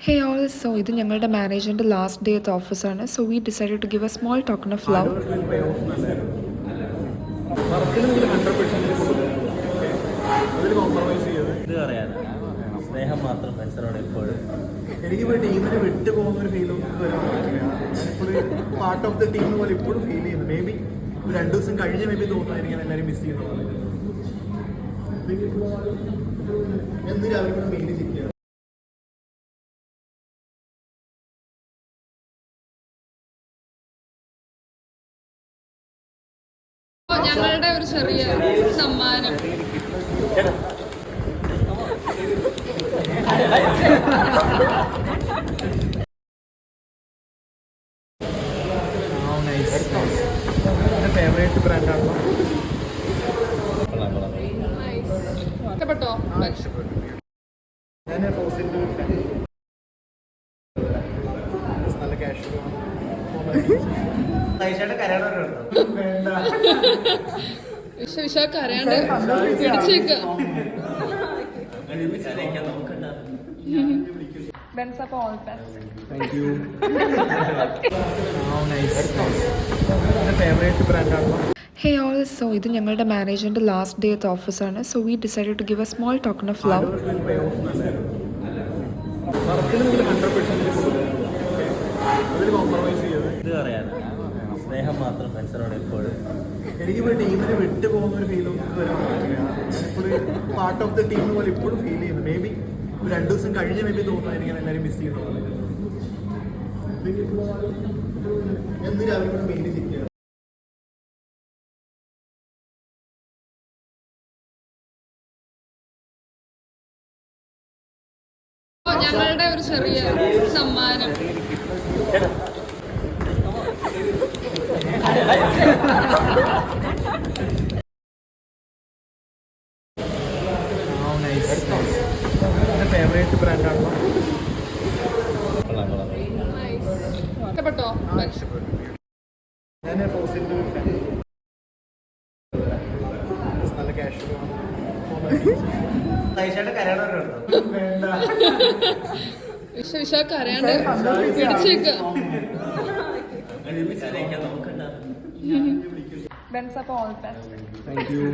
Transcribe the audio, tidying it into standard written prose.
Hey all, so ഇത് ഞങ്ങളുടെ മാനേജറിന്റെ ലാസ്റ്റ് ഡേ അറ്റ് ഓഫീസാണ്. So we decided to give a small token of love. സ്നേഹം മാത്രം മനുഷ്യരോട് എപ്പോഴും എനിക്ക് ടീമിന് വിട്ടു പോകുന്ന ഒരു ഫീലും പാർട്ട് ഓഫ് ദ ടീം പോലെ ഇപ്പോഴും ഫീൽ ചെയ്യുന്നു. മേ ബി 2 ദിവസം കഴിഞ്ഞ് മേ ബി തോന്നുമായിരിക്കും എല്ലാവരും മിസ് ചെയ്യുന്ന പോലെ. എന്ന് രാവിലെ കൂടെ മെയിൻ ചെയ്യുക. ഞങ്ങളുടെ ഒരു ചെറിയ സമ്മാനം. ഫേവറേറ്റ് ബ്രാൻഡാണോ? ഇഷ്ടപ്പെട്ടോ? ഞാൻ ഫോസിൻ്റെ നല്ല ക്യാഷ് വേണ്ട വിശാഖ അറിയാണ്ട് പിടിച്ചേക്ക. ഫേവറേറ്റ് ബ്രാൻഡാണോ? Hey all, so ഇത് ഞങ്ങളുടെ മാനേജറിന്റെ ലാസ്റ്റ് ഡേ അറ്റ് ഓഫീസാണ്. So we decided to give a small token of love. ഇത് പറയാൻ സ്നേഹം മാത്രം മനുഷ്യരോട് എപ്പോഴും എനിക്ക് ടീമിന് വിട്ടു പോകുന്ന ഒരു ഫീലും പാർട്ട് ഓഫ് ദ ടീം പോലെ ഇപ്പോഴും ഫീൽ ചെയ്യുന്നു. മേ ബി 2 ദിവസം കഴിഞ്ഞ് മേ ബി തോന്നുമായിരിക്കും എല്ലാവരും മിസ് ചെയ്യുന്ന പോലെ. എന്ന് രാവിലെ കൂടെ മെയിൻ ചെയ്യുക. ഞങ്ങളുടെ ഒരു ചെറിയ സമ്മാനം. ഫേവറേറ്റ് ബ്രാൻഡാണോ? ഇഷ്ടപ്പെട്ടോ? ഞാൻ ഫോസിൻ്റെ നല്ല ക്യാഷ് വേണ്ട വിശാഖ അറിയാണ്ട് പിടിച്ചേക്ക. Thank you.